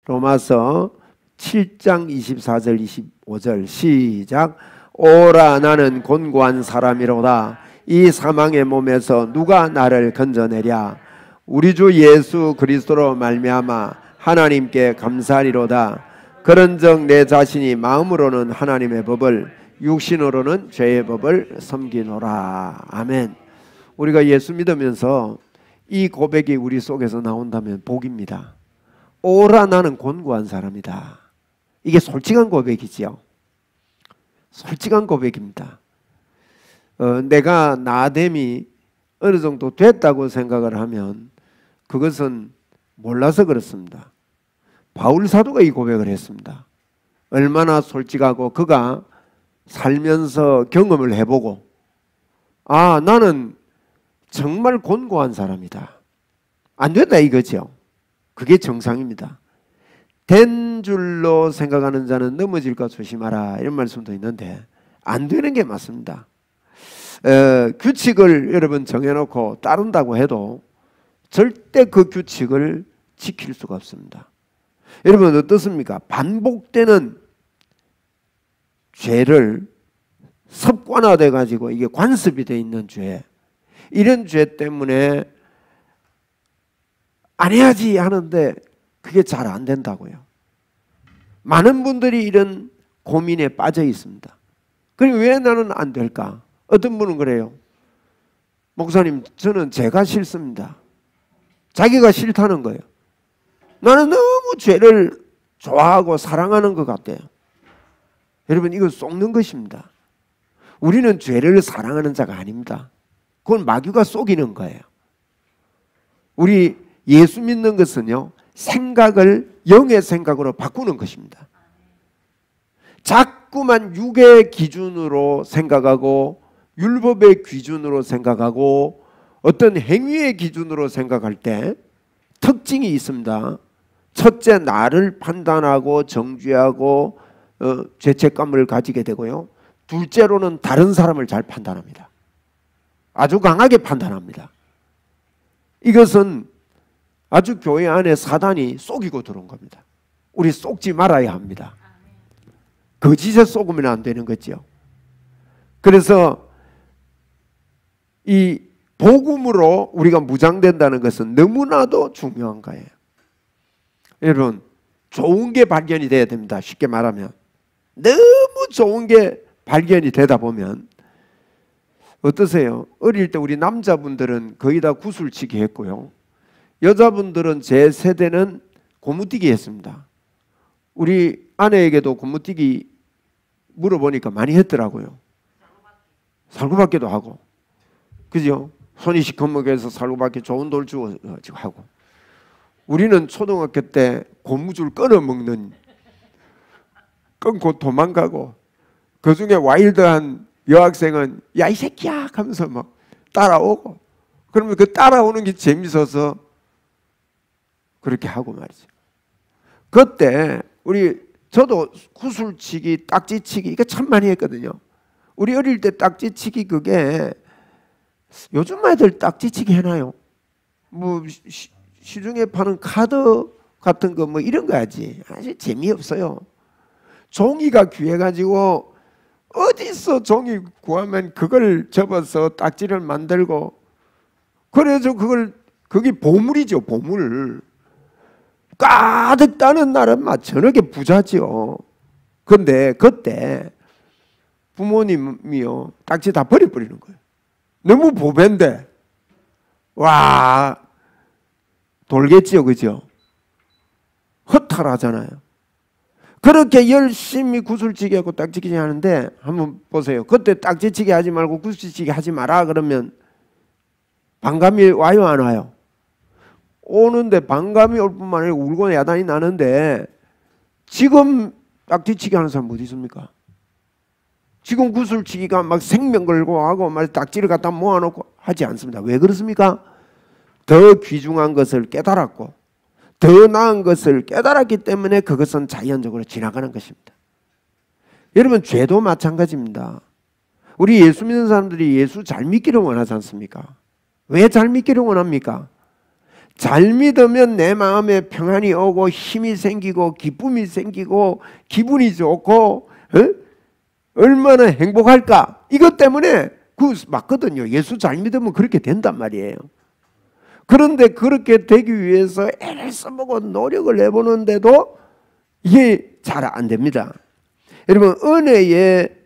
로마서 7장 24절 25절 시작. 오라 나는 곤고한 사람이로다. 이 사망의 몸에서 누가 나를 건져내랴. 우리 주 예수 그리스도로 말미암아 하나님께 감사하리로다. 그런즉 내 자신이 마음으로는 하나님의 법을 육신으로는 죄의 법을 섬기노라. 아멘. 우리가 예수 믿으면서 이 고백이 우리 속에서 나온다면 복입니다. 오라 나는 곤고한 사람이다. 이게 솔직한 고백이지요. 솔직한 고백입니다. 내가 나됨이 어느 정도 됐다고 생각을 하면 그것은 몰라서 그렇습니다. 바울 사도가 이 고백을 했습니다. 얼마나 솔직하고 그가 살면서 경험을 해보고 아 나는 정말 곤고한 사람이다. 안 된다 이거죠. 그게 정상입니다. 된 줄로 생각하는 자는 넘어질까 조심하라 이런 말씀도 있는데 안 되는 게 맞습니다. 규칙을 여러분 정해놓고 따른다고 해도 절대 그 규칙을 지킬 수가 없습니다. 여러분 어떻습니까? 반복되는 죄를 습관화돼 가지고 이게 관습이 돼 있는 죄, 이런 죄 때문에 안 해야지 하는데 그게 잘 안 된다고요. 많은 분들이 이런 고민에 빠져 있습니다. 그럼 왜 나는 안 될까? 어떤 분은 그래요. 목사님 저는 죄가 싫습니다. 자기가 싫다는 거예요. 나는 너무 죄를 좋아하고 사랑하는 것 같아요. 여러분 이거 속는 것입니다. 우리는 죄를 사랑하는 자가 아닙니다. 그건 마귀가 속이는 거예요. 우리 예수 믿는 것은요 생각을 영의 생각으로 바꾸는 것입니다. 자꾸만 육의 기준으로 생각하고 율법의 기준으로 생각하고 어떤 행위의 기준으로 생각할 때 특징이 있습니다. 첫째 나를 판단하고 정죄하고 죄책감을 가지게 되고요. 둘째로는 다른 사람을 잘 판단합니다. 아주 강하게 판단합니다. 이것은 아주 교회 안에 사단이 속이고 들어온 겁니다. 우리 속지 말아야 합니다. 거짓에 속으면 안 되는 거죠. 그래서 이 복음으로 우리가 무장된다는 것은 너무나도 중요한 거예요. 여러분 좋은 게 발견이 돼야 됩니다. 쉽게 말하면 너무 좋은 게 발견이 되다 보면 어떠세요? 어릴 때 우리 남자분들은 거의 다 구슬치기 했고요. 여자분들은 제 세대는 고무뛰기 했습니다. 우리 아내에게도 고무뛰기 물어보니까 많이 했더라고요. 살구받기도 하고 그죠? 손이 시커멓게해서 살구받기 좋은 돌 주고 하고 우리는 초등학교 때 고무줄 끊어먹는 끊고 도망가고 그중에 와일드한 여학생은 야 이 새끼야 하면서 막 따라오고 그러면 그 따라오는 게 재밌어서 그렇게 하고 말이죠. 그때 저도 구슬치기 딱지치기 이거 참 많이 했거든요. 우리 어릴 때 딱지치기 그게 요즘 애들 딱지치기 해놔요. 뭐 시중에 파는 카드 같은 거 뭐 이런 거 하지 아주 재미없어요. 종이가 귀해가지고 어디서 종이 구하면 그걸 접어서 딱지를 만들고 그래서 그게 보물이죠. 보물 가득 따는 날은 막 저녁에 부자죠. 근데 그때 부모님이요 딱지 다 버려버리는 거예요. 너무 보배인데 와 돌겠지요. 그죠? 허탈하잖아요. 그렇게 열심히 구슬치기 하고 딱지치기 하는데 한번 보세요. 그때 딱지치기 하지 말고 구슬치기 하지 마라 그러면 반감이 와요 안 와요? 오는데 반감이 올 뿐만 아니라 울고 야단이 나는데 지금 딱지치기 하는 사람 어디 있습니까? 지금 구슬치기가 막 생명 걸고 하고 막 딱지를 갖다 모아놓고 하지 않습니다. 왜 그렇습니까? 더 귀중한 것을 깨달았고 더 나은 것을 깨달았기 때문에 그것은 자연적으로 지나가는 것입니다. 여러분 죄도 마찬가지입니다. 우리 예수 믿는 사람들이 예수 잘 믿기를 원하지 않습니까? 왜 잘 믿기를 원합니까? 잘 믿으면 내 마음에 평안이 오고 힘이 생기고 기쁨이 생기고 기분이 좋고 얼마나 행복할까. 이것 때문에 그 맞거든요. 예수 잘 믿으면 그렇게 된단 말이에요. 그런데 그렇게 되기 위해서 애를 써보고 노력을 내보는데도 이게 잘 안 됩니다. 여러분, 은혜에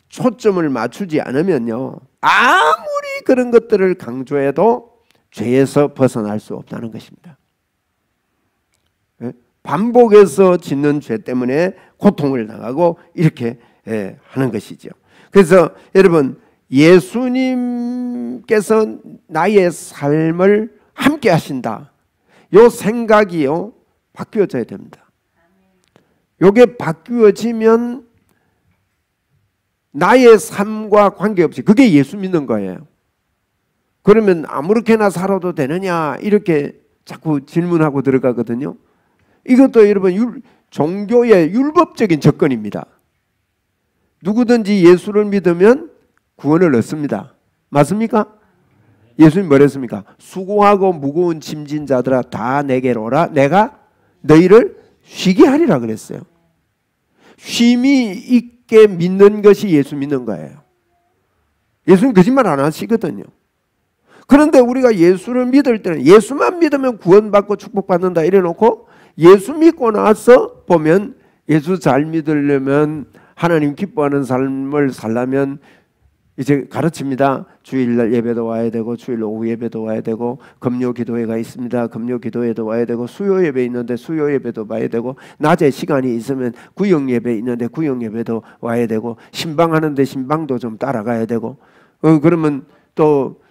초점을 맞추지 않으면요, 아무리 그런 것들을 강조해도 죄에서 벗어날 수 없다는 것입니다. 반복해서 짓는 죄 때문에 고통을 당하고 이렇게 하는 것이죠. 그래서 여러분, 예수님께서 나의 삶을 함께 하신다. 요 생각이요, 바뀌어져야 됩니다. 요게 바뀌어지면 나의 삶과 관계없이 그게 예수 믿는 거예요. 그러면 아무렇게나 살아도 되느냐 이렇게 자꾸 질문하고 들어가거든요. 이것도 여러분 종교의 율법적인 접근입니다. 누구든지 예수를 믿으면 구원을 얻습니다. 맞습니까? 예수님 뭐랬습니까? 수고하고 무거운 짐진 자들아 다 내게로 오라. 내가 너희를 쉬게 하리라 그랬어요. 쉼이 있게 믿는 것이 예수 믿는 거예요. 예수님 거짓말 안 하시거든요. 그런데 우리가 예수를 믿을 때는 예수만 믿으면 구원받고 축복받는다 이래놓고 예수 믿고 나서 보면 예수 잘 믿으려면 하나님 기뻐하는 삶을 살려면 이제 가르칩니다. 주일날 예배도 와야 되고 주일 오후 예배도 와야 되고 금요 기도회가 있습니다. 금요 기도회도 와야 되고 수요 예배 있는데 수요 예배도 와야 되고 낮에 시간이 있으면 구역 예배 있는데 구역 예배도 와야 되고 신방하는데 신방도 좀 따라가야 되고 그러면 또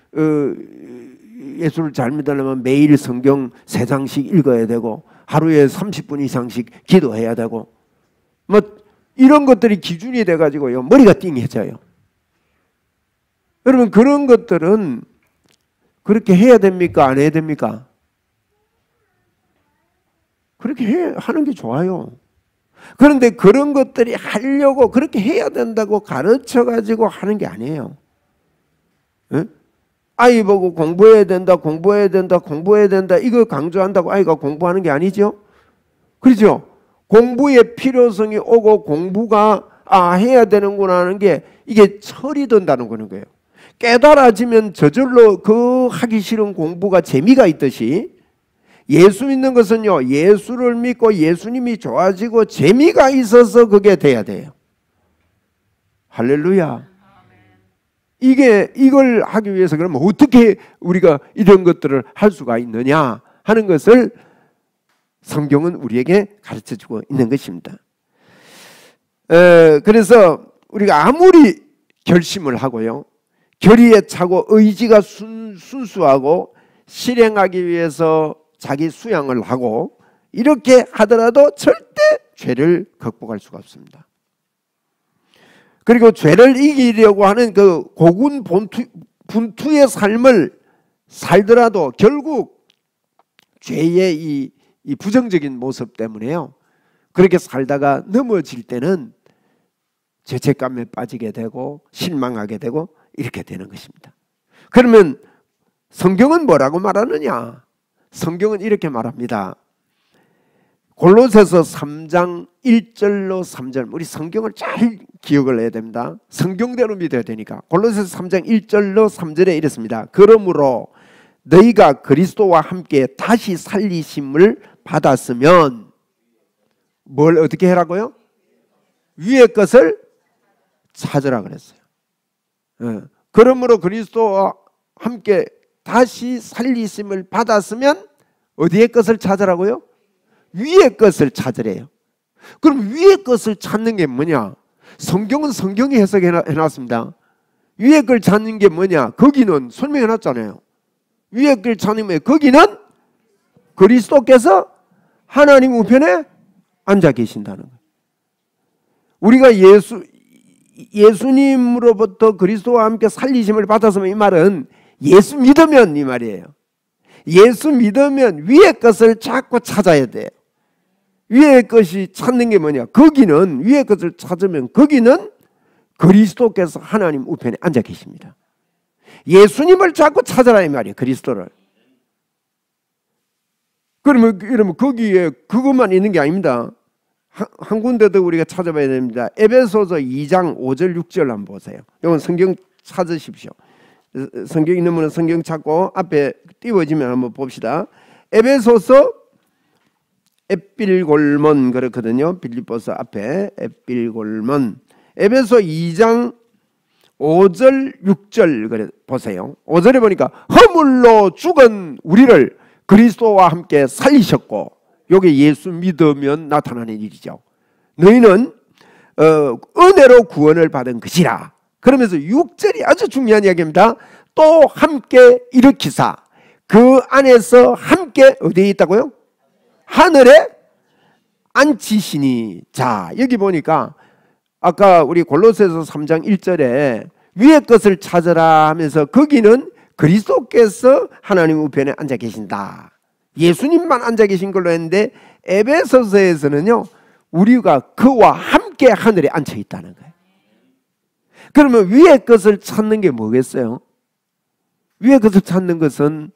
예수를 잘 믿으려면 매일 성경 3장씩 읽어야 되고 하루에 30분 이상씩 기도해야 되고 뭐 이런 것들이 기준이 돼가지고요 머리가 띵해져요. 여러분 그런 것들은 그렇게 해야 됩니까? 안 해야 됩니까? 그렇게 하는 게 좋아요. 그런데 그런 것들이 하려고 그렇게 해야 된다고 가르쳐가지고 하는 게 아니에요. 에? 아이 보고 공부해야 된다, 공부해야 된다, 공부해야 된다 이거 강조한다고 아이가 공부하는 게 아니죠? 그렇죠? 공부의 필요성이 오고 공부가 해야 되는구나 하는 게 이게 철이 든다는 거예요. 깨달아지면 저절로 그 하기 싫은 공부가 재미가 있듯이 예수 믿는 것은요 예수를 믿고 예수님이 좋아지고 재미가 있어서 그게 돼야 돼요. 할렐루야. 이걸 하기 위해서 그러면 어떻게 우리가 이런 것들을 할 수가 있느냐 하는 것을 성경은 우리에게 가르쳐주고 있는 것입니다. 그래서 우리가 아무리 결심을 하고요 결의에 차고 의지가 순수하고 실행하기 위해서 자기 수양을 하고 이렇게 하더라도 절대 죄를 극복할 수가 없습니다. 그리고 죄를 이기려고 하는 그 고군분투의 삶을 살더라도 결국 죄의 이 부정적인 모습 때문에요. 그렇게 살다가 넘어질 때는 죄책감에 빠지게 되고 실망하게 되고 이렇게 되는 것입니다. 그러면 성경은 뭐라고 말하느냐? 성경은 이렇게 말합니다. 골로새서 3장 1절로 3절 우리 성경을 잘 기억을 해야 됩니다. 성경대로 믿어야 되니까. 골로새서 3장 1절로 3절에 이랬습니다. 그러므로 너희가 그리스도와 함께 다시 살리심을 받았으면 뭘 어떻게 해라고요? 위의 것을 찾으라 그랬어요. 그러므로 그리스도와 함께 다시 살리심을 받았으면 어디의 것을 찾으라고요? 위의 것을 찾으래요. 그럼 위의 것을 찾는 게 뭐냐? 성경은 성경이 해석해놨습니다. 위의 걸 찾는 게 뭐냐? 거기는 설명해놨잖아요. 위의 걸 찾는 게 거기는 그리스도께서 하나님 우편에 앉아 계신다는 거예요. 우리가 예수님으로부터 그리스도와 함께 살리심을 받았으면 이 말은 예수 믿으면 이 말이에요. 예수 믿으면 위의 것을 자꾸 찾아야 돼요. 위의 것이 찾는 게 뭐냐? 거기는 위의 것을 찾으면 거기는 그리스도께서 하나님 우편에 앉아 계십니다. 예수님을 자꾸 찾아라 이 말이에요. 그리스도를. 그러면 거기에 그것만 있는 게 아닙니다. 한 군데 더 우리가 찾아봐야 됩니다. 에베소서 2장 5절 6절 한번 보세요. 이건 성경 찾으십시오. 성경 있는 분은 성경 찾고 앞에 띄워지면 한번 봅시다. 에베소서 햇빌골문 그렇거든요. 빌립보서 앞에 햇빌골문. 에베소 2장 5절 6절 그래 보세요. 5절에 보니까 허물로 죽은 우리를 그리스도와 함께 살리셨고, 요게 예수 믿으면 나타나는 일이죠. 너희는 은혜로 구원을 받은 것이라. 그러면서 6절이 아주 중요한 이야기입니다. 또 함께 일으키사 그 안에서 함께 어디에 있다고요? 하늘에 앉히시니. 자, 여기 보니까 아까 우리 골로새서 3장 1절에 위의 것을 찾으라 하면서 거기는 그리스도께서 하나님 우편에 앉아 계신다. 예수님만 앉아 계신 걸로 했는데 에베소서에서는요, 우리가 그와 함께 하늘에 앉혀 있다는 거예요. 그러면 위의 것을 찾는 게 뭐겠어요? 위의 것을 찾는 것은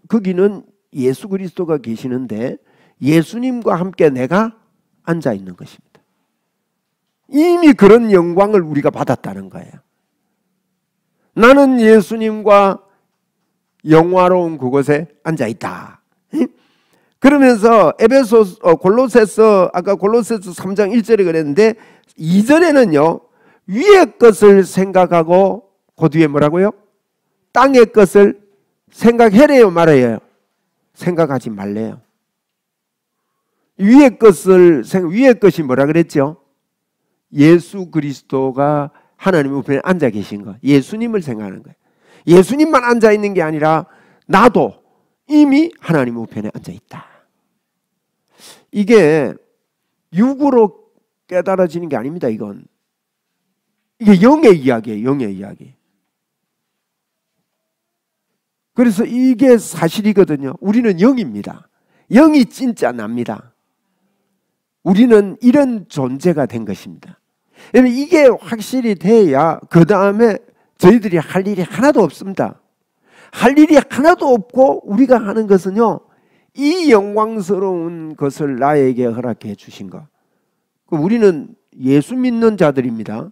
거기는 예수 그리스도가 계시는데 예수님과 함께 내가 앉아 있는 것입니다. 이미 그런 영광을 우리가 받았다는 거예요. 나는 예수님과 영화로운 그곳에 앉아 있다. 그러면서 골로새서 아까 골로새서 3장 1절에 그랬는데 2절에는요, 위의 것을 생각하고 그 뒤에 뭐라고요? 땅의 것을 생각해래요, 말아요? 생각하지 말래요. 위의 것이 뭐라 그랬죠? 예수 그리스도가 하나님 우편에 앉아 계신 거, 예수님을 생각하는 거예요. 예수님만 앉아 있는 게 아니라 나도 이미 하나님 우편에 앉아 있다. 이게 육으로 깨달아지는 게 아닙니다. 이게 영의 이야기예요. 영의 이야기. 그래서 이게 사실이거든요. 우리는 영입니다. 영이 진짜 납니다. 우리는 이런 존재가 된 것입니다. 이게 확실히 돼야 그 다음에 저희들이 할 일이 하나도 없습니다. 할 일이 하나도 없고 우리가 하는 것은요, 이 영광스러운 것을 나에게 허락해 주신 것. 우리는 예수 믿는 자들입니다.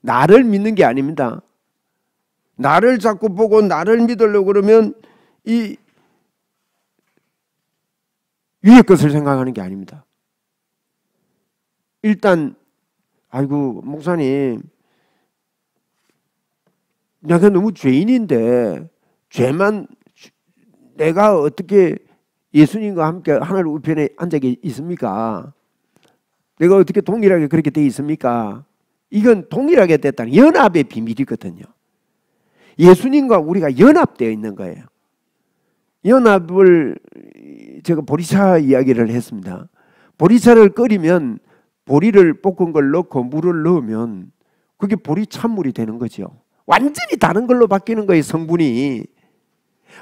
나를 믿는 게 아닙니다. 나를 자꾸 보고 나를 믿으려고 그러면 이 위의 것을 생각하는 게 아닙니다. 일단 아이고 목사님, 내가 너무 죄인인데 죄만 내가 어떻게 예수님과 함께 하늘 우편에 앉아 있습니까? 내가 어떻게 동일하게 그렇게 돼 있습니까? 이건 동일하게 됐다는 연합의 비밀이거든요. 예수님과 우리가 연합되어 있는 거예요. 연합을 제가 보리차 이야기를 했습니다. 보리차를 끓이면 보리를 볶은 걸 넣고 물을 넣으면 그게 보리 찬물이 되는 거죠. 완전히 다른 걸로 바뀌는 거예요, 성분이.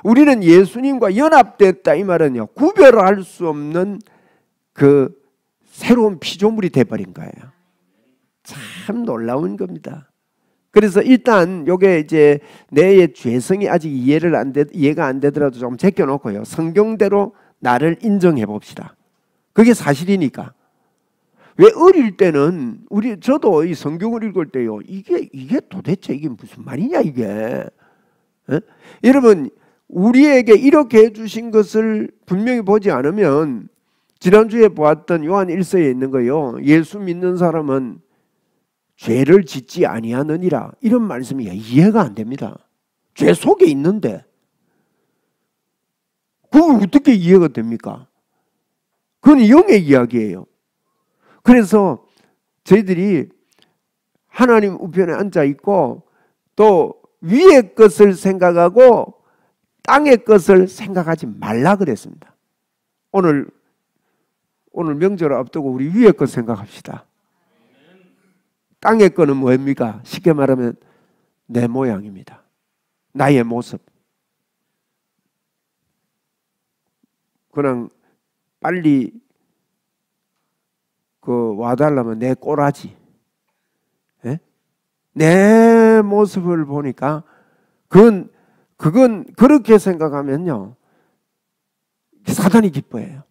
우리는 예수님과 연합됐다 이 말은요, 구별할 수 없는 그 새로운 피조물이 돼버린 거예요. 참 놀라운 겁니다. 그래서 일단 요게 이제 내 죄성이 아직 이해가 안 되더라도 좀 제껴놓고요, 성경대로 나를 인정해 봅시다. 그게 사실이니까. 왜 어릴 때는 저도 이 성경을 읽을 때요, 이게 도대체 이게 무슨 말이냐 이게. 에? 여러분, 우리에게 이렇게 해주신 것을 분명히 보지 않으면 지난주에 보았던 요한 1서에 있는 거요, 예수 믿는 사람은 죄를 짓지 아니하느니라, 이런 말씀이 이해가 안 됩니다. 죄 속에 있는데 그걸 어떻게 이해가 됩니까? 그건 영의 이야기예요. 그래서 저희들이 하나님 우편에 앉아 있고 또 위의 것을 생각하고 땅의 것을 생각하지 말라 그랬습니다. 오늘 명절을 앞두고 우리 위의 것 생각합시다. 땅의 거는 뭐입니까? 쉽게 말하면 내 모양입니다. 나의 모습. 그냥 빨리 와달라면 내 꼬라지. 예? 내 모습을 보니까 그건 그렇게 생각하면요, 사단이 기뻐해요.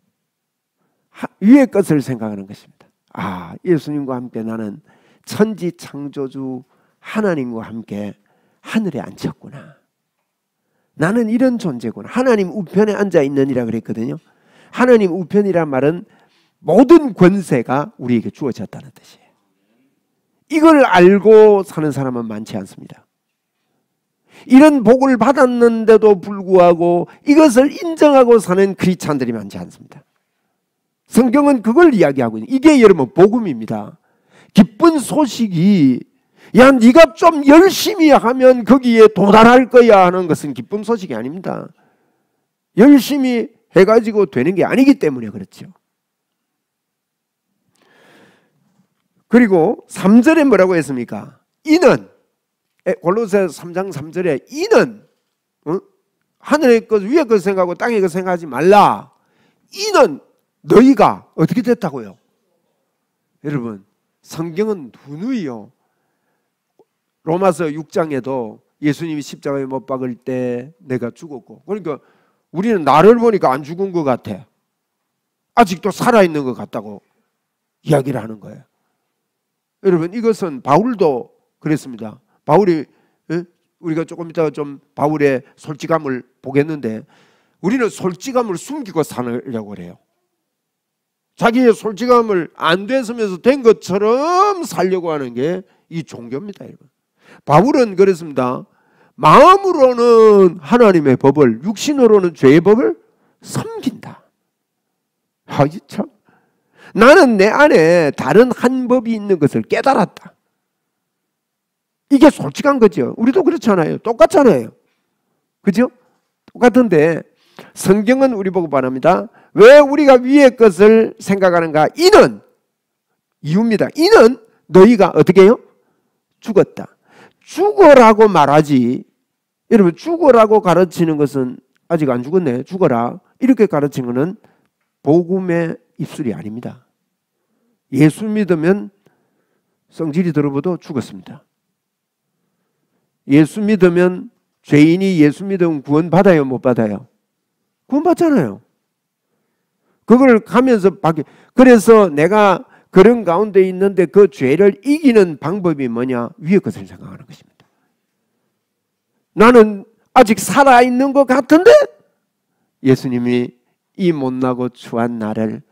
위의 것을 생각하는 것입니다. 아, 예수님과 함께 나는 천지 창조주 하나님과 함께 하늘에 앉혔구나. 나는 이런 존재구나. 하나님 우편에 앉아 있느니라 그랬거든요. 하나님 우편이란 말은 모든 권세가 우리에게 주어졌다는 뜻이에요. 이걸 알고 사는 사람은 많지 않습니다. 이런 복을 받았는데도 불구하고 이것을 인정하고 사는 크리스찬들이 많지 않습니다. 성경은 그걸 이야기하고 있는, 이게 여러분 복음입니다. 기쁜 소식이, 야 네가 좀 열심히 하면 거기에 도달할 거야 하는 것은 기쁜 소식이 아닙니다. 열심히 해가지고 되는 게 아니기 때문에 그렇죠. 그리고 3절에 뭐라고 했습니까? 이는, 골로새 3장 3절에 이는, 하늘의 것 위의 것 생각하고 땅의 것 생각하지 말라. 이는 너희가 어떻게 됐다고요? 여러분, 성경은 누누이요. 로마서 6장에도 예수님이 십자가에 못 박을 때 내가 죽었고, 그러니까 우리는 나를 보니까 안 죽은 것 같아. 아직도 살아있는 것 같다고 이야기를 하는 거예요. 여러분, 이것은 바울도 그랬습니다. 바울이, 우리가 조금 이따가 좀 바울의 솔직함을 보겠는데, 우리는 솔직함을 숨기고 살려고 그래요. 자기의 솔직함을 안 됐으면서 된 것처럼 살려고 하는 게 이 종교입니다, 여러분. 바울은 그랬습니다. 마음으로는 하나님의 법을, 육신으로는 죄의 법을 섬긴다. 아, 참. 나는 내 안에 다른 한 법이 있는 것을 깨달았다. 이게 솔직한 거죠. 우리도 그렇잖아요. 똑같잖아요. 그죠? 똑같은데 성경은 우리 보고 말합니다. 왜 우리가 위의 것을 생각하는가? 이는, 이유입니다. 이는 너희가 어떻게 해요? 죽었다. 죽어라고 말하지. 여러분, 죽어라고 가르치는 것은 아직 안 죽었네. 죽어라. 이렇게 가르치는 것은 복음의 입술이 아닙니다. 예수 믿으면 성질이 들어봐도 죽었습니다. 예수 믿으면, 죄인이 예수 믿으면 구원 받아요, 못 받아요? 구원 받잖아요. 그걸 가면서 받게. 그래서 내가 그런 가운데 있는데 그 죄를 이기는 방법이 뭐냐? 위의 것을 생각하는 것입니다. 나는 아직 살아있는 것 같은데 예수님이 이 못나고 추한 나를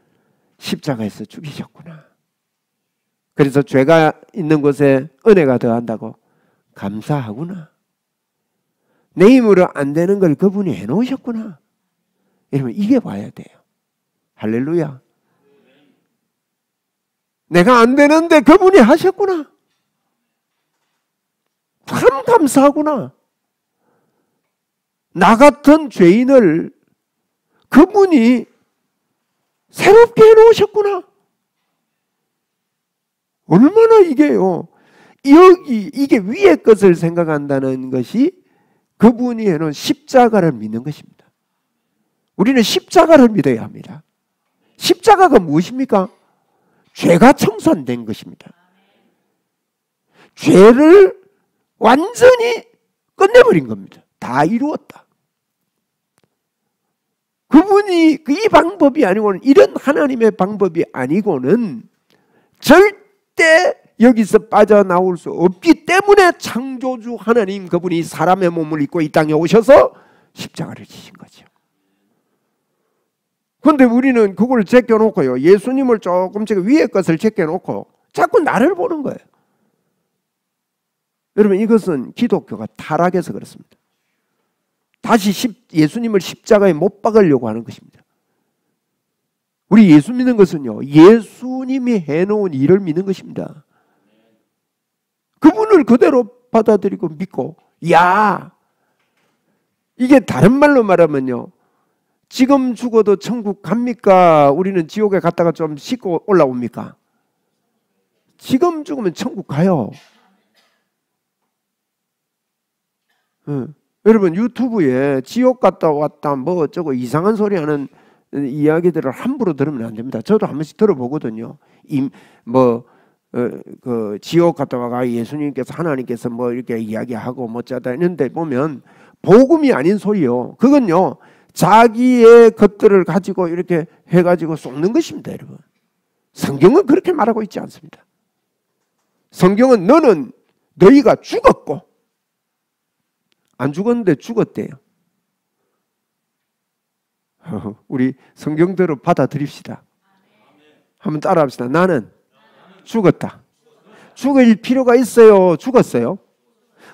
십자가에서 죽이셨구나. 그래서 죄가 있는 곳에 은혜가 더한다고 감사하구나. 내 힘으로 안 되는 걸 그분이 해놓으셨구나. 여러분, 이게 봐야 돼요. 할렐루야. 내가 안 되는데 그분이 하셨구나. 참 감사하구나. 나 같은 죄인을 그분이 새롭게 해놓으셨구나. 얼마나 이게요. 이게 위의 것을 생각한다는 것이 그분이 해놓은 십자가를 믿는 것입니다. 우리는 십자가를 믿어야 합니다. 십자가가 무엇입니까? 죄가 청산된 것입니다. 죄를 완전히 끝내버린 겁니다. 다 이루었다. 그분이 이 방법이 아니고는, 이런 하나님의 방법이 아니고는 절대 여기서 빠져나올 수 없기 때문에 창조주 하나님 그분이 사람의 몸을 입고 이 땅에 오셔서 십자가를 지신 거죠. 그런데 우리는 그걸 제껴놓고요, 예수님을 조금씩 위의 것을 제껴놓고 자꾸 나를 보는 거예요. 여러분, 이것은 기독교가 타락해서 그렇습니다. 다시 예수님을 십자가에 못 박으려고 하는 것입니다. 우리 예수 믿는 것은요, 예수님이 해놓은 일을 믿는 것입니다. 그분을 그대로 받아들이고 믿고, 야, 이게 다른 말로 말하면요, 지금 죽어도 천국 갑니까? 우리는 지옥에 갔다가 좀 씻고 올라옵니까? 지금 죽으면 천국 가요. 여러분, 유튜브에 지옥 갔다 왔다 뭐 어쩌고 이상한 소리 하는 이야기들을 함부로 들으면 안 됩니다. 저도 한 번씩 들어보거든요. 그 지옥 갔다 와가 예수님께서, 하나님께서 뭐 이렇게 이야기하고 뭐 짜다 했는데 보면 복음이 아닌 소리요. 그건요, 자기의 것들을 가지고 이렇게 해가지고 쏟는 것입니다, 여러분. 성경은 그렇게 말하고 있지 않습니다. 성경은 너희가 죽었고, 안 죽었는데 죽었대요. 우리 성경대로 받아들입시다. 한번 따라합시다. 나는 죽었다. 죽을 필요가 있어요? 죽었어요?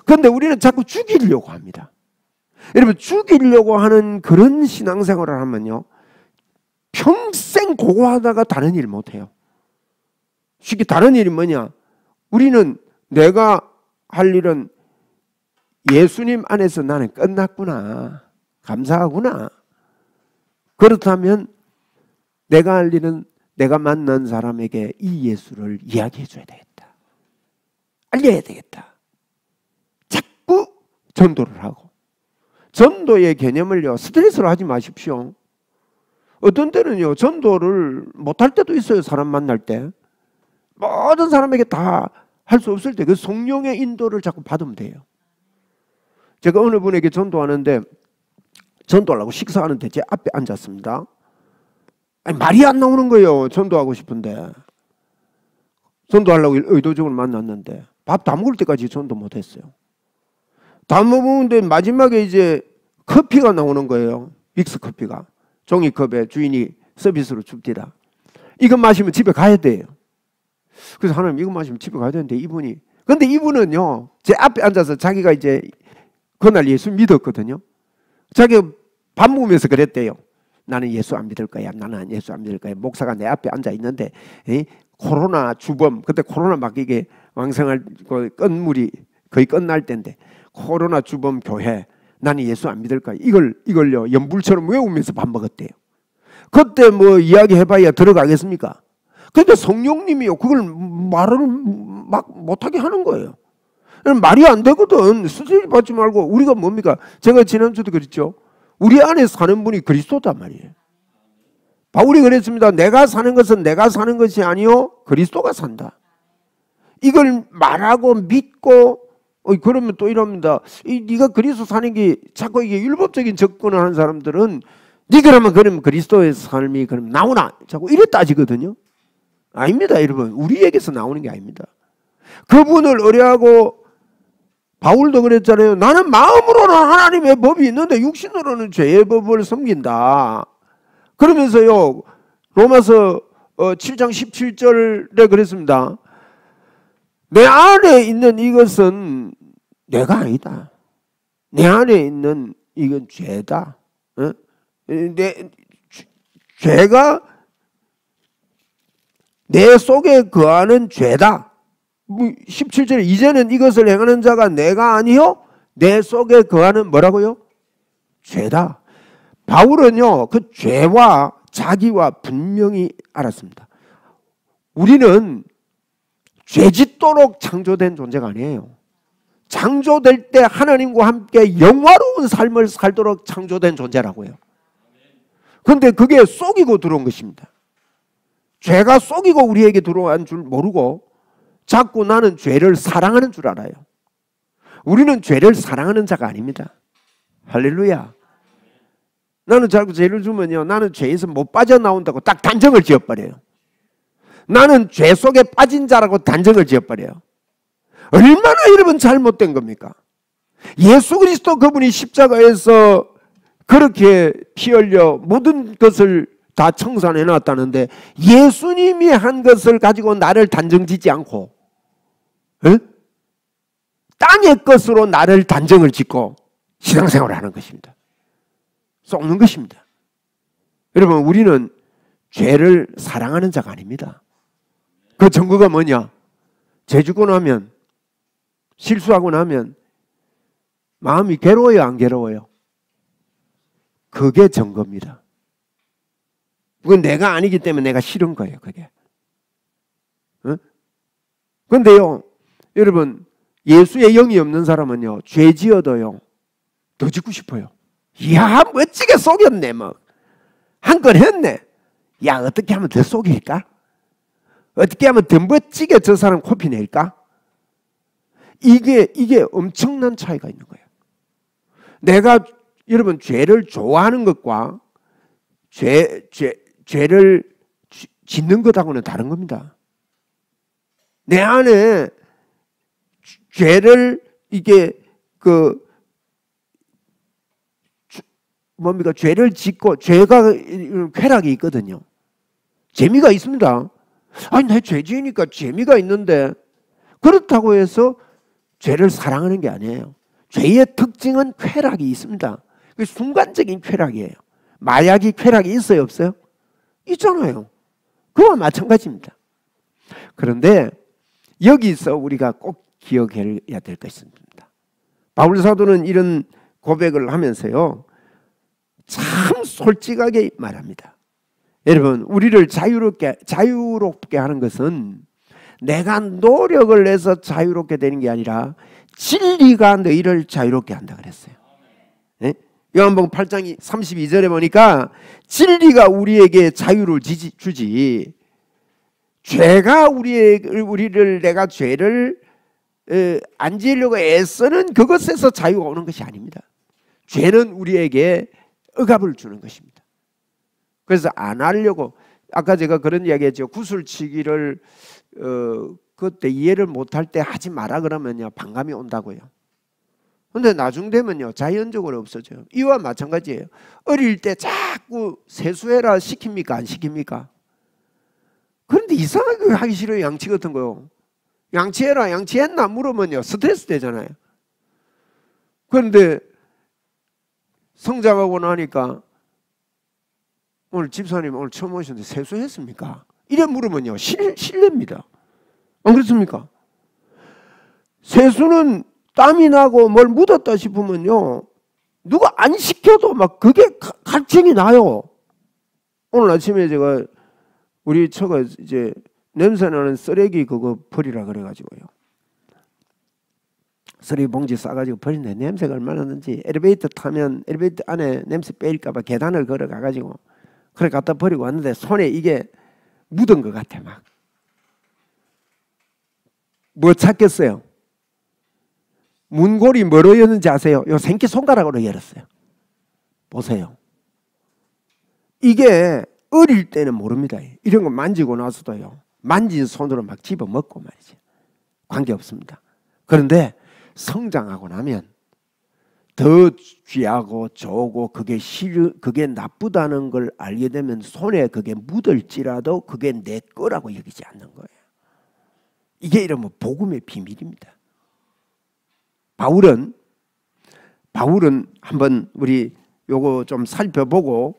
그런데 우리는 자꾸 죽이려고 합니다. 여러분, 죽이려고 하는 그런 신앙생활을 하면요, 평생 고고하다가 다른 일 못해요. 쉽게 다른 일이 뭐냐? 우리는 내가 할 일은 예수님 안에서 나는 끝났구나, 감사하구나. 그렇다면 내가 할 일은 내가 만난 사람에게 이 예수를 이야기해 줘야 되겠다, 알려야 되겠다. 자꾸 전도를 하고, 전도의 개념을요, 스트레스로 하지 마십시오. 어떤 때는요, 전도를 못할 때도 있어요. 사람 만날 때 모든 사람에게 다 할 수 없을 때 그 성령의 인도를 자꾸 받으면 돼요. 제가 어느 분에게 전도하는데, 전도하려고 식사하는데 제 앞에 앉았습니다. 아니, 말이 안 나오는 거예요. 전도하고 싶은데, 전도하려고 의도적으로 만났는데 밥 다 먹을 때까지 전도 못했어요. 다 먹는데 마지막에 이제 커피가 나오는 거예요. 믹스 커피가 종이컵에 주인이 서비스로 줍니다. 이거 마시면 집에 가야 돼요. 그래서 하나님, 이거 마시면 집에 가야 되는데 근데 이분은요, 제 앞에 앉아서 자기가 이제 그날 예수 믿었거든요. 자기가 밥 먹으면서 그랬대요. 나는 예수 안 믿을 거야. 나는 예수 안 믿을 거야. 목사가 내 앞에 앉아 있는데 코로나 주범, 그때 코로나 막 이게 왕성할 건물이 거의 끝날 때인데, 코로나 주범 교회, 나는 예수 안 믿을 거야. 이걸요 연불처럼 외우면서 밥 먹었대요. 그때 뭐 이야기 해봐야 들어가겠습니까? 그러니까 성령님이요, 그걸 말을 막 못하게 하는 거예요. 말이 안 되거든. 스트레스 받지 말고. 우리가 뭡니까? 제가 지난주도 그랬죠. 우리 안에 사는 분이 그리스도단 말이에요. 바울이 그랬습니다. 내가 사는 것은 내가 사는 것이 아니요, 그리스도가 산다. 이걸 말하고 믿고, 그러면 또 이럽니다. 네가 그리스도 사는 게 자꾸 이게 율법적인 접근을 하는 사람들은, 그러면 그리스도의 삶이 그럼 나오나? 자꾸 이래 따지거든요. 아닙니다, 여러분. 우리에게서 나오는 게 아닙니다. 그분을 의뢰하고, 바울도 그랬잖아요. 나는 마음으로는 하나님의 법이 있는데 육신으로는 죄의 법을 섬긴다. 그러면서요, 로마서 7장 17절에 그랬습니다. 내 안에 있는 이것은 내가 아니다. 내 안에 있는 이건 죄다. 죄가 내 속에 거하는 죄다. 17절에 이제는 이것을 행하는 자가 내가 아니요, 내 속에 거하는 뭐라고요? 죄다. 바울은요, 그 죄와 자기와 분명히 알았습니다. 우리는 죄짓도록 창조된 존재가 아니에요. 창조될 때 하나님과 함께 영화로운 삶을 살도록 창조된 존재라고요. 그런데 그게 속이고 들어온 것입니다. 죄가 속이고 우리에게 들어온 줄 모르고 자꾸 나는 죄를 사랑하는 줄 알아요. 우리는 죄를 사랑하는 자가 아닙니다. 할렐루야. 나는 자꾸 죄를 주면요, 나는 죄에서 못 빠져나온다고 딱 단정을 지어버려요. 나는 죄 속에 빠진 자라고 단정을 지어버려요. 얼마나 여러분 잘못된 겁니까? 예수 그리스도 그분이 십자가에서 그렇게 피 흘려 모든 것을 다 청산해 놨다는데, 예수님이 한 것을 가지고 나를 단정짓지 않고 땅의 것으로 나를 단정을 짓고 신앙생활을 하는 것입니다. 썩는 것입니다. 여러분, 우리는 죄를 사랑하는 자가 아닙니다. 그 증거가 뭐냐? 죄 짓고 나면, 실수하고 나면 마음이 괴로워요, 안 괴로워요? 그게 증거입니다. 그건 내가 아니기 때문에 내가 싫은 거예요, 그게. 그런데요, 여러분, 예수의 영이 없는 사람은요, 죄 지어도요, 더 짓고 싶어요. 이야, 멋지게 속였네, 뭐. 한 건 했네. 야, 어떻게 하면 더 속일까? 어떻게 하면 더 멋지게 저 사람 코피 낼까? 이게 엄청난 차이가 있는 거예요. 내가 여러분 죄를 좋아하는 것과 죄를 짓는 것하고는 다른 겁니다. 내 안에 죄를 이게 죄를 짓고 죄가 쾌락이 있거든요. 재미가 있습니다. 아니 내 죄지으니까 재미가 있는데 그렇다고 해서 죄를 사랑하는 게 아니에요. 죄의 특징은 쾌락이 있습니다. 그 순간적인 쾌락이에요. 마약이 쾌락이 있어요, 없어요? 있잖아요. 그와 마찬가지입니다. 그런데 여기서 우리가 꼭 기억해야 될 것이 있습니다. 바울 사도는 이런 고백을 하면서요, 참 솔직하게 말합니다. 여러분, 우리를 자유롭게 하는 것은 내가 노력을 해서 자유롭게 되는 게 아니라 진리가 너희를 자유롭게 한다 그랬어요. 네? 요한복음 8장 32절에 보니까 진리가 우리에게 자유를 주지 죄가 우리를 내가 죄를 안 지으려고 애쓰는 그것에서 자유가 오는 것이 아닙니다. 죄는 우리에게 억압을 주는 것입니다. 그래서 안 하려고 아까 제가 그런 이야기했죠. 구슬치기를 그때 이해를 못할 때 하지 마라 그러면요 반감이 온다고요. 근데 나중 되면요 자연적으로 없어져요. 이와 마찬가지예요. 어릴 때 자꾸 세수해라 시킵니까 안 시킵니까? 그런데 이상하게 하기 싫어요. 양치 같은 거요. 양치해라 양치했나 물으면요 스트레스 되잖아요. 그런데 성장하고 나니까 오늘 집사님 오늘 처음 오셨는데 세수했습니까? 이래 물으면요 실례입니다. 안 그렇습니까? 세수는 땀이 나고 뭘 묻었다 싶으면요 누가 안 시켜도 막 그게 갈증이 나요. 오늘 아침에 제가 우리 처가 이제 냄새나는 쓰레기 그거 버리라 그래가지고요 쓰레기 봉지 싸가지고 버린데 냄새가 얼마나 나는지 엘리베이터 타면 엘리베이터 안에 냄새 빼일까봐 계단을 걸어가가지고 그래 갖다 버리고 왔는데 손에 이게 묻은 것 같아. 막 뭐 찾겠어요? 문고리 뭐로 열었는지 아세요? 요 생기손가락으로 열었어요. 보세요. 이게 어릴 때는 모릅니다. 이런 거 만지고 나서도요 만진 손으로 막 집어먹고 말이죠. 관계없습니다. 그런데 성장하고 나면 더 귀하고 좋고 그게 나쁘다는 걸 알게 되면 손에 그게 묻을지라도 그게 내 거라고 여기지 않는 거예요. 이게 이러면 복음의 비밀입니다. 바울은 한번 우리 요거 좀 살펴보고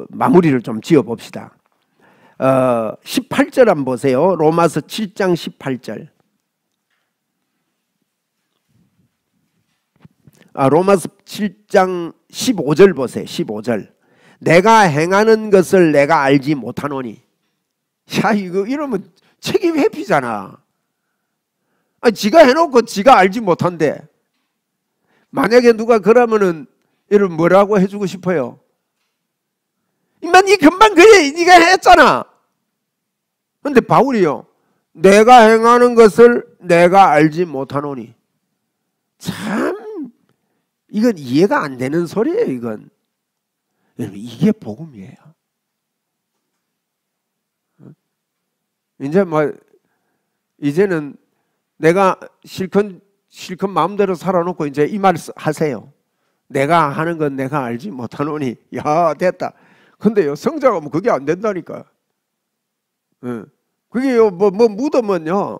마무리를 좀 지어 봅시다. 18절 한번 보세요. 로마서 7장 18절. 로마서 7장 15절 보세요. 15절. 내가 행하는 것을 내가 알지 못하노니. 야 이거 이러면 책임 회피잖아. 지가 해놓고 지가 알지 못한대. 만약에 누가 그러면은 여러분 뭐라고 해주고 싶어요? 임마 니 금방 그래 니가 했잖아. 근데 바울이요 내가 행하는 것을 내가 알지 못하노니. 참 이건 이해가 안 되는 소리예요. 이건 여러분 이게 복음이에요. 이제 뭐 이제는 내가 실컷 마음대로 살아놓고 이제 이 말 하세요. 내가 하는 건 내가 알지 못하노니. 야 됐다. 근데요 성장하면 그게 안 된다니까. 그게요 뭐 묻으면요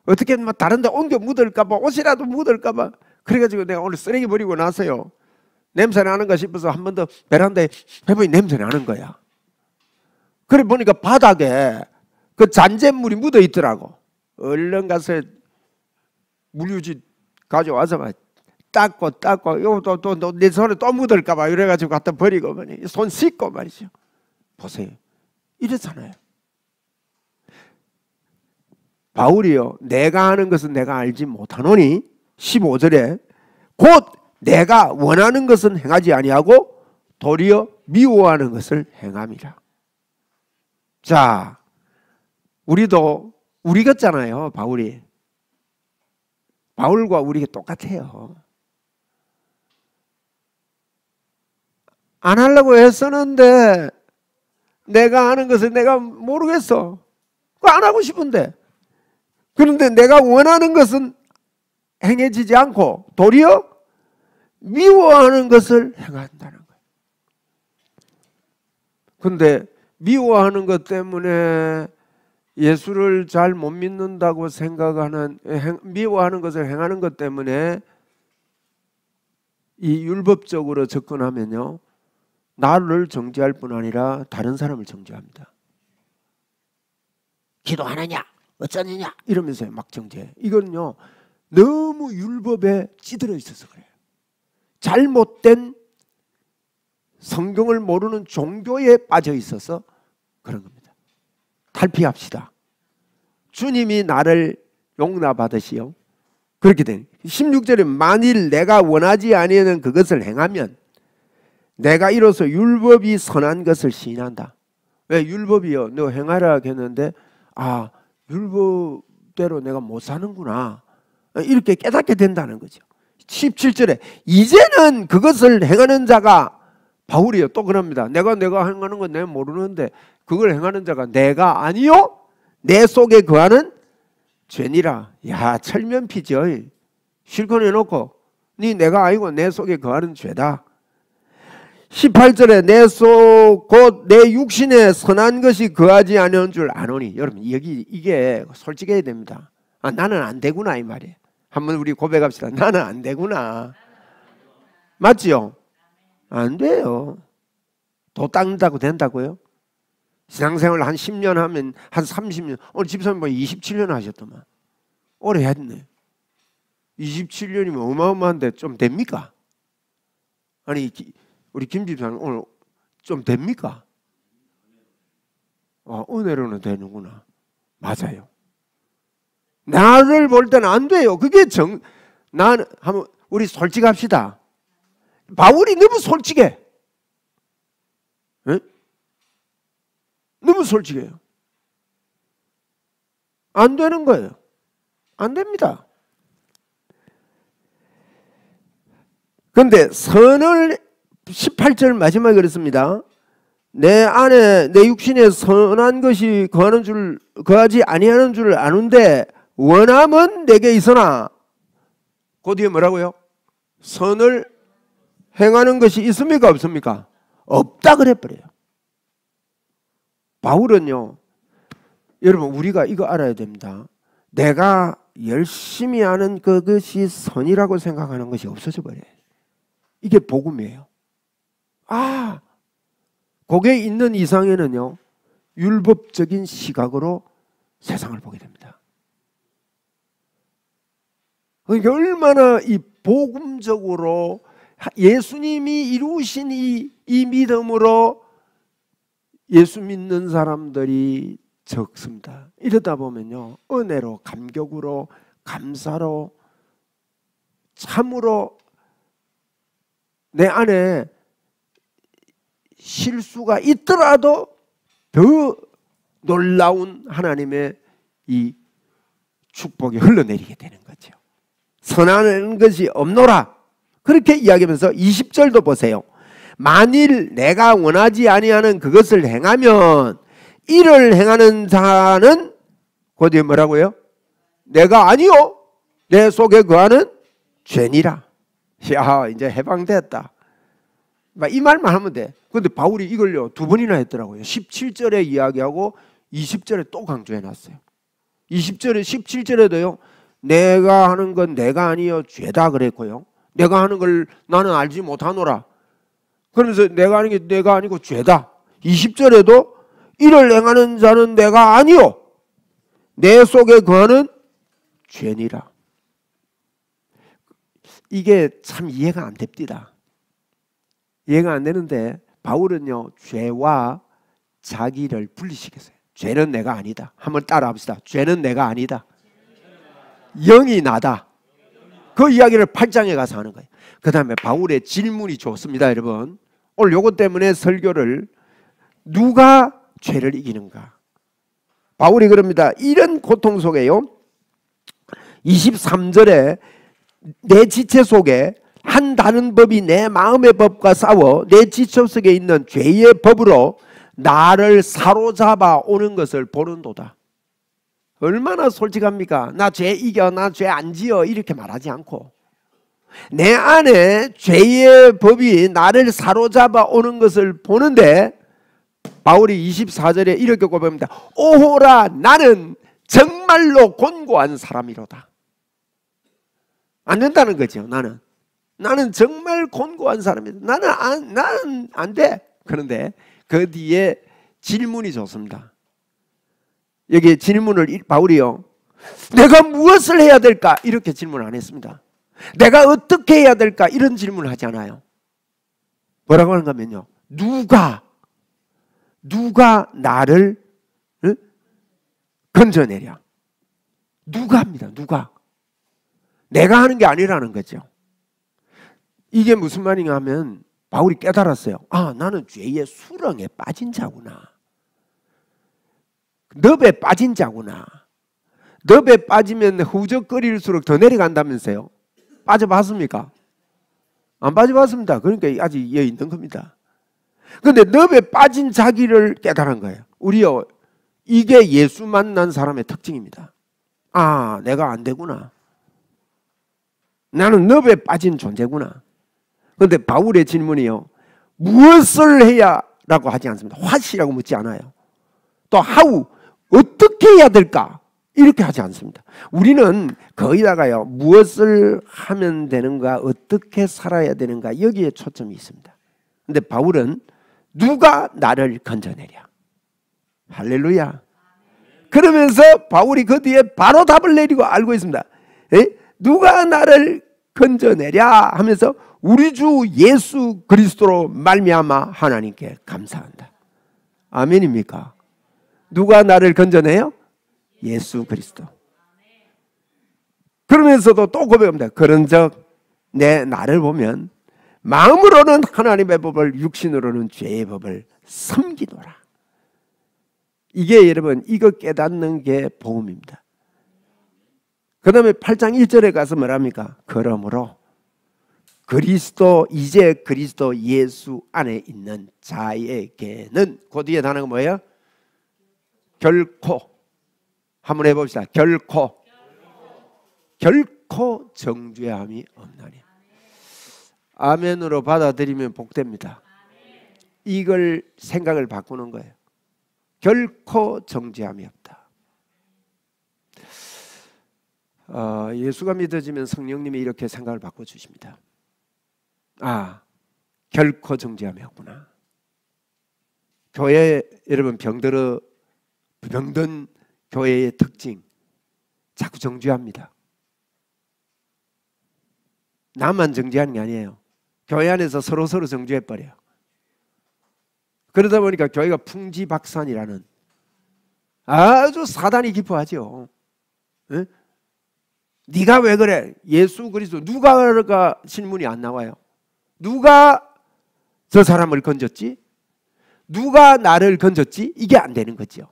어떻게 뭐 다른데 옮겨 묻을까봐 옷이라도 묻을까봐. 그래가지고 내가 오늘 쓰레기 버리고 나서요 냄새 나는가 싶어서 한 번 더 베란다에 해보니 냄새 나는 거야. 그래 보니까 바닥에 그 잔잿물이 묻어 있더라고. 얼른 가서 물유지 가져와서 막 닦고 이거 또 내 손에 또 묻을까봐 이래가지고 갖다 버리고 손 씻고 말이죠. 보세요. 이렇잖아요. 바울이요 내가 하는 것은 내가 알지 못하노니 15절에 곧 내가 원하는 것은 행하지 아니하고 도리어 미워하는 것을 행함이라. 자 우리도 우리 같잖아요. 바울과 우리가 똑같아요. 안 하려고 했었는데 내가 아는 것을 내가 모르겠어. 안 하고 싶은데. 그런데 내가 원하는 것은 행해지지 않고 도리어 미워하는 것을 행한다는 거예요. 그런데 미워하는 것 때문에 예수를 잘 못 믿는다고 생각하는, 미워하는 것을 행하는 것 때문에 이 율법적으로 접근하면요, 나를 정죄할 뿐 아니라 다른 사람을 정죄합니다. 기도하느냐 어쩌느냐 이러면서 막 정죄해. 이건요 너무 율법에 찌들어 있어서 그래요. 잘못된 성경을 모르는 종교에 빠져 있어서 그런 겁니다. 탈피합시다. 주님이 나를 용납하듯이요. 그렇게 된 16절에 만일 내가 원하지 아니하는 그것을 행하면 내가 이로써 율법이 선한 것을 시인한다. 왜? 율법이요 너 행하라 했는데 아 율법대로 내가 못 사는구나 이렇게 깨닫게 된다는 거죠. 17절에 이제는 그것을 행하는 자가 바울이요 또 그럽니다. 내가 행하는 건 내가 모르는데 그걸 행하는 자가 내가 아니요 내 속에 거하는 죄니라. 야 철면피죠. 실컷 해놓고 네 내가 아니고 내 속에 거하는 죄다. 18절에 내 속 곧 내 육신에 선한 것이 거하지 않은 줄 아노니. 여러분 여기 이게 솔직해야 됩니다. 아, 나는 안 되구나 이 말이에요. 한번 우리 고백합시다. 나는 안 되구나. 맞지요? 안 돼요. 도 닦는다고 된다고요? 신앙생활 한 10년 하면 한 30년. 오늘 집사님 뭐 27년 하셨더만. 오래 했네. 27년이면 어마어마한데 좀 됩니까? 아니 우리 김 집사님 오늘 좀 됩니까? 은혜로는 되는구나. 맞아요. 나를 볼 때는 안 돼요. 그게 나는 한번 우리 솔직합시다. 바울이 너무 솔직해. 에? 너무 솔직해요. 안 되는 거예요. 안 됩니다. 그런데 선을 18절 마지막에 그랬습니다. 내 안에 내 육신에 선한 것이 거하지 아니하는 줄 아는데 원함은 내게 있으나 그 뒤에 뭐라고요? 선을 행하는 것이 있습니까 없습니까? 없다 그래버려요. 바울은요 여러분 우리가 이거 알아야 됩니다. 내가 열심히 하는 그것이 선이라고 생각하는 것이 없어져 버려요. 이게 복음이에요. 거기에 있는 이상에는요 율법적인 시각으로 세상을 보게 됩니다. 그러니까 얼마나 이 복음적으로 예수님이 이루신 이 믿음으로 예수 믿는 사람들이 적습니다. 이러다 보면요 은혜로 감격으로 감사로 참으로 내 안에 실수가 있더라도 더 놀라운 하나님의 이 축복이 흘러내리게 되는 거죠. 선한 것이 없노라 그렇게 이야기하면서 20절도 보세요. 만일 내가 원하지 아니하는 그것을 행하면 이를 행하는 자는 그 뒤에 뭐라고요? 내가 아니요 내 속에 거하는 죄니라. 야 이제 해방됐다. 이 말만 하면 돼. 그런데 바울이 이걸요 두 번이나 했더라고요. 17절에 이야기하고 20절에 또 강조해 놨어요. 20절에 17절에도요 내가 하는 건 내가 아니요 죄다 그랬고요. 내가 하는 걸 나는 알지 못하노라. 그러면서 내가 하는 게 내가 아니고 죄다. 20절에도 이를 행하는 자는 내가 아니요 내 속에 거하는 죄니라. 이게 참 이해가 안 됩니다. 이해가 안 되는데 바울은요 죄와 자기를 분리시켰어요. 죄는 내가 아니다. 한번 따라 합시다. 죄는 내가 아니다. 영이 나다. 그 이야기를 8장에 가서 하는 거예요. 그 다음에 바울의 질문이 좋습니다. 여러분 오늘 요것 때문에 설교를 누가 죄를 이기는가. 바울이 그럽니다. 이런 고통 속에요 23절에 내 지체 속에 한 다른 법이 내 마음의 법과 싸워 내 지체 속에 있는 죄의 법으로 나를 사로잡아 오는 것을 보는도다. 얼마나 솔직합니까? 나 죄 이겨, 나 죄 안 지어 이렇게 말하지 않고 내 안에 죄의 법이 나를 사로잡아 오는 것을 보는데 바울이 24절에 이렇게 고백합니다. 오호라 나는 정말로 곤고한 사람이로다. 안 된다는 거죠. 나는 정말 곤고한 사람이다. 나는 안 돼. 그런데 그 뒤에 질문이 좋습니다. 여기 질문을 바울이요, 내가 무엇을 해야 될까? 이렇게 질문 안 했습니다. 내가 어떻게 해야 될까? 이런 질문을 하지 않아요. 뭐라고 하는가 하면요, 누가 나를 건져내랴. 누가 합니다. 누가. 내가 하는 게 아니라는 거죠. 이게 무슨 말인가 하면 바울이 깨달았어요. 아, 나는 죄의 수렁에 빠진 자구나. 늪에 빠진 자구나. 늪에 빠지면 후적거릴수록 더 내려간다면서요. 빠져봤습니까? 안 빠져봤습니다. 그러니까 아직 여기 있는 겁니다. 그런데 늪에 빠진 자기를 깨달은 거예요. 우리요, 이게 예수 만난 사람의 특징입니다. 아, 내가 안 되구나. 나는 늪에 빠진 존재구나. 그런데 바울의 질문이요, 무엇을 해야? 라고 하지 않습니다. what이라고 묻지 않아요. 또 how, 어떻게 해야 될까? 이렇게 하지 않습니다. 우리는 거기다가요, 무엇을 하면 되는가, 어떻게 살아야 되는가, 여기에 초점이 있습니다. 그런데 바울은 누가 나를 건져내랴. 할렐루야. 그러면서 바울이 그 뒤에 바로 답을 내리고 알고 있습니다. 누가 나를 건져내랴 하면서 우리 주 예수 그리스도로 말미암아 하나님께 감사한다. 아멘입니까? 누가 나를 건져내요? 예수 그리스도. 그러면서도 또 고백합니다. 그런즉 내 나를 보면 마음으로는 하나님의 법을, 육신으로는 죄의 법을 섬기노라. 이게 여러분, 이거 깨닫는 게 복음입니다. 그 다음에 8장 1절에 가서 뭐랍니까? 그러므로 이제 그리스도 예수 안에 있는 자에게는, 그 뒤에 단어가 뭐예요? 결코. 한번 해봅시다. 결코 정죄함이 없나니. 아멘으로 받아들이면 복됩니다. 이걸 생각을 바꾸는 거예요. 결코 정죄함이 없다. 예수가 믿어지면 성령님이 이렇게 생각을 바꿔주십니다. 아, 결코 정죄함이 없구나. 교회 여러분, 병든 교회의 특징, 자꾸 정죄합니다. 나만 정죄하는 게 아니에요. 교회 안에서 서로 정죄해버려요. 그러다 보니까 교회가 풍지박산이라는, 아주 사단이 기뻐하죠. 에? 네가 왜 그래? 예수 그리스도. 누가 신문이 안 나와요. 누가 저 사람을 건졌지? 누가 나를 건졌지? 이게 안 되는 거죠.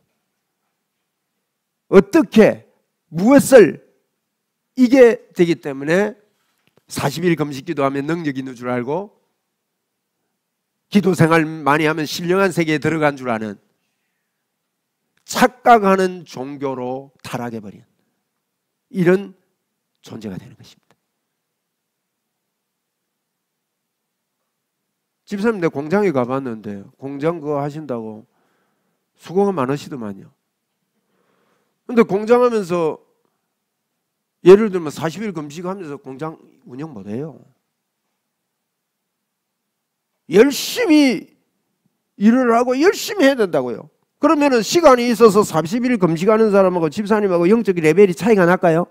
어떻게, 무엇을, 이게 되기 때문에 40일 금식 기도하면 능력이 있는 줄 알고, 기도 생활 많이 하면 신령한 세계에 들어간 줄 아는, 착각하는 종교로 타락해버린 이런 존재가 되는 것입니다. 집사님, 내 공장에 가봤는데 공장 그거 하신다고 수고가 많으시더만요. 근데 공장 하면서 예를 들면 40일 금식하면서 공장 운영 못해요. 열심히 일을 하고 열심히 해야 된다고요. 그러면은 시간이 있어서 40일 금식하는 사람하고 집사님하고 영적 레벨이 차이가 날까요?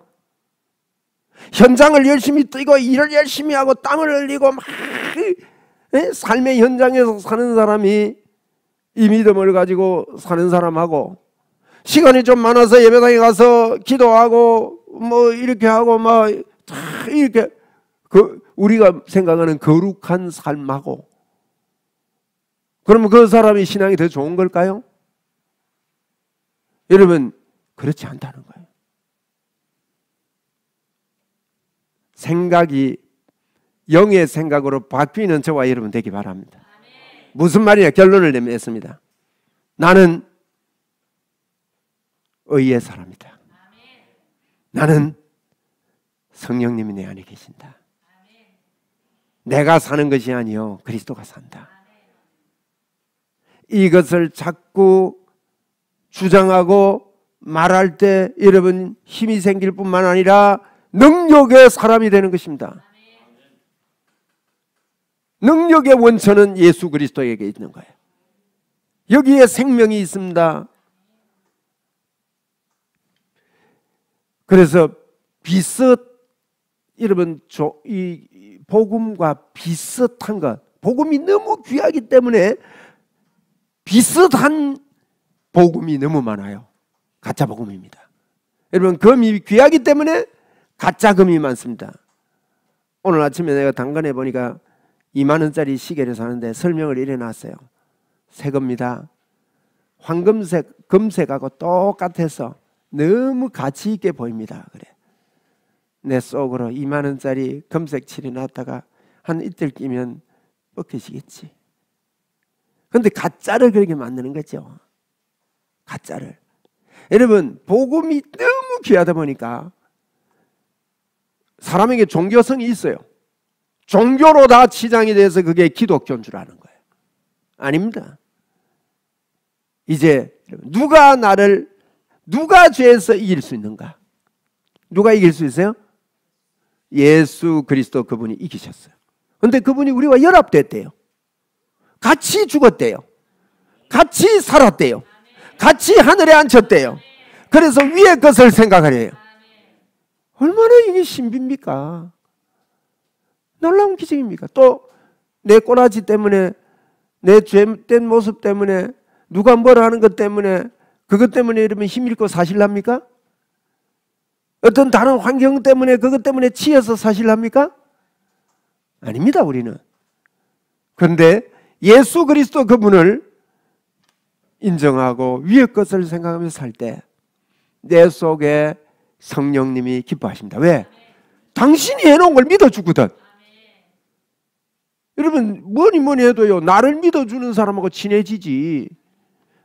현장을 열심히 뛰고 일을 열심히 하고 땀을 흘리고 막 삶의 현장에서 사는 사람이 이 믿음을 가지고 사는 사람하고, 시간이 좀 많아서 예배당에 가서 기도하고 뭐 이렇게 하고 막 이렇게 우리가 생각하는 거룩한 삶하고, 그러면 그 사람이 신앙이 더 좋은 걸까요? 여러분, 그렇지 않다는 거예요. 생각이 영의 생각으로 바뀌는 저와 여러분 되기 바랍니다. 무슨 말이냐? 결론을 내겠습니다. 나는 의의 사람이다. 나는 성령님이 내 안에 계신다. 내가 사는 것이 아니요 그리스도가 산다. 이것을 자꾸 주장하고 말할 때 여러분 힘이 생길 뿐만 아니라 능력의 사람이 되는 것입니다. 능력의 원천은 예수 그리스도에게 있는 거예요. 여기에 생명이 있습니다. 그래서 여러분 이 복음과 비슷한 것, 복음이 너무 귀하기 때문에 비슷한 복음이 너무 많아요. 가짜 복음입니다. 여러분 금이 귀하기 때문에 가짜 금이 많습니다. 오늘 아침에 내가 당근에 보니까 2만 원짜리 시계를 사는데 설명을 이래 놨어요. 새 겁니다. 황금색, 금색하고 똑같아서 너무 가치 있게 보입니다. 그래. 내 속으로 2만 원짜리 금색 칠이 놨다가 한 이틀 끼면 벗겨지겠지. 그런데 가짜를 그렇게 만드는 거죠. 가짜를. 여러분 복음이 너무 귀하다 보니까 사람에게 종교성이 있어요. 종교로 다 치장이 돼서 그게 기독교인 줄 아는 거예요. 아닙니다. 이제 누가 죄에서 이길 수 있는가? 누가 이길 수 있어요? 예수 그리스도 그분이 이기셨어요. 그런데 그분이 우리와 연합됐대요. 같이 죽었대요. 같이 살았대요. 같이 하늘에 앉혔대요. 그래서 위의 것을 생각하래요. 얼마나 이게 신비입니까? 놀라운 기적입니까? 또 내 꼬라지 때문에, 내 죄된 모습 때문에, 누가 뭐라 하는 것 때문에, 그것 때문에 이러면 힘일고 사실랍니까? 어떤 다른 환경 때문에, 그것 때문에 치여서 사실랍니까? 아닙니다. 우리는. 그런데 예수 그리스도 그분을 인정하고 위의 것을 생각하면서 살 때 내 속에 성령님이 기뻐하십니다. 왜? 당신이 해놓은 걸 믿어주거든. 여러분 뭐니 해도요 나를 믿어주는 사람하고 친해지지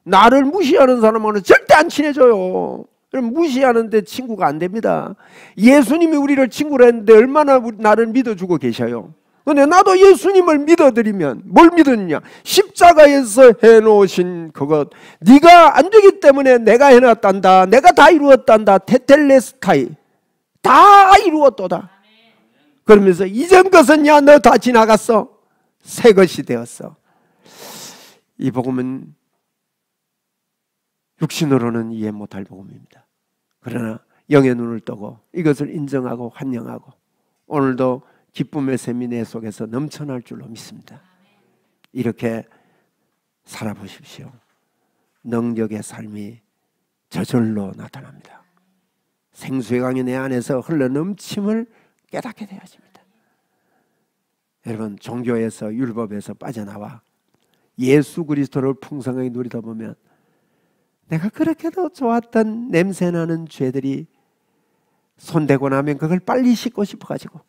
나를 무시하는 사람하고는 절대 안 친해져요. 여러분 무시하는데 친구가 안 됩니다. 예수님이 우리를 친구로 했는데 얼마나 나를 믿어주고 계셔요. 그런데 나도 예수님을 믿어드리면 뭘 믿었냐? 십자가에서 해놓으신 그것 네가 안 되기 때문에 내가 해놨단다. 내가 다 이루었단다. 테텔레스타이 다 이루었도다. 그러면서 이전 것은 야 너 다 지나갔어. 새 것이 되었어. 이 복음은 육신으로는 이해 못할 복음입니다. 그러나 영의 눈을 뜨고 이것을 인정하고 환영하고 오늘도 기쁨의 샘이 내 속에서 넘쳐날 줄로 믿습니다. 이렇게 살아보십시오. 능력의 삶이 저절로 나타납니다. 생수의 강이 내 안에서 흘러넘침을 깨닫게 되어집니다. 여러분 종교에서 율법에서 빠져나와 예수 그리스도를 풍성하게 누리다 보면 내가 그렇게도 좋았던 냄새나는 죄들이 손대고 나면 그걸 빨리 씻고 싶어가지고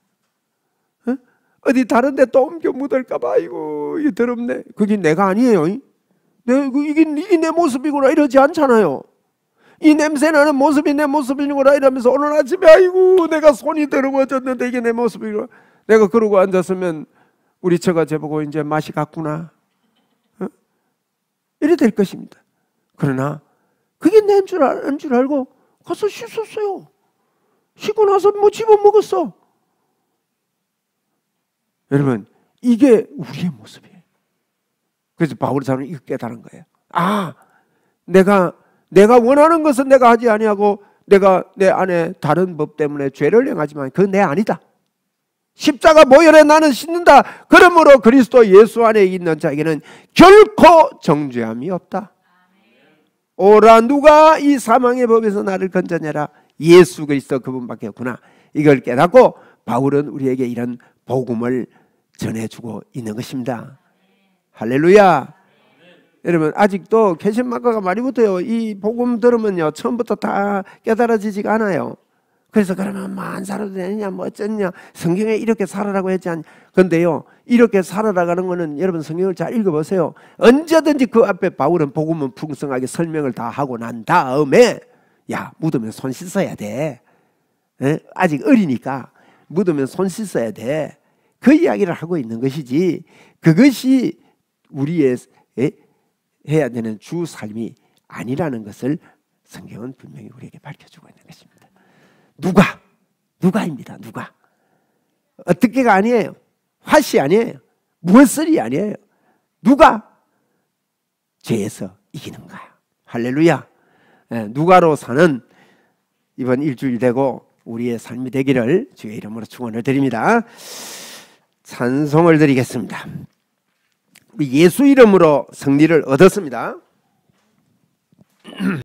어디 다른 데 또 옮겨 묻을까 봐 아이고 이게 더럽네. 그게 내가 아니에요. 이게 내 모습이구나 이러지 않잖아요. 이 냄새나는 모습이 내 모습이구나 이러면서 오늘 아침에 아이고 내가 손이 더러워졌는데 이게 내 모습이구나. 내가 그러고 앉았으면 우리 처가 저보고 이제 맛이 갔구나 이래 될 것입니다. 그러나 그게 내 줄 알고 가서 씻었어요. 씻고 나서 뭐 집어먹었어. 여러분 이게 우리의 모습이에요. 그래서 바울 사람은 이거 깨달은 거예요. 아 내가 원하는 것은 내가 하지 아니하고 내가 내 안에 다른 법 때문에 죄를 행하지만 그건 내 아니다. 십자가 보혈에 나는 씻는다. 그러므로 그리스도 예수 안에 있는 자에게는 결코 정죄함이 없다. 오라 누가 이 사망의 법에서 나를 건져내라. 예수 그리스도 그분밖에 없구나. 이걸 깨닫고 바울은 우리에게 이런 복음을 전해주고 있는 것입니다. 할렐루야. 여러분 아직도 캐신마카가 말이 못해요. 이 복음 들으면요 처음부터 다 깨달아지지가 않아요. 그래서 그러면 뭐 안 살아도 되느냐, 뭐 어쩌냐, 성경에 이렇게 살아라고 했지 않냐. 근데요, 이렇게 살아라가는 거는 여러분 성경을 잘 읽어보세요. 언제든지 그 앞에 바울은 복음은 풍성하게 설명을 다 하고 난 다음에 야, 묻으면 손 씻어야 돼. 에? 아직 어리니까 묻으면 손 씻어야 돼. 그 이야기를 하고 있는 것이지, 그것이 우리의 해야 되는 주 삶이 아니라는 것을 성경은 분명히 우리에게 밝혀주고 있는 것입니다. 누가입니다. 누가. 어떻게가 아니에요. 화씨 아니에요. 무엇을이 아니에요. 누가 죄에서 이기는 거야. 할렐루야. 누가로 사는 이번 일주일 되고 우리의 삶이 되기를 주의 이름으로 축원을 드립니다. 찬송을 드리겠습니다. 예수 이름으로 승리를 얻었습니다.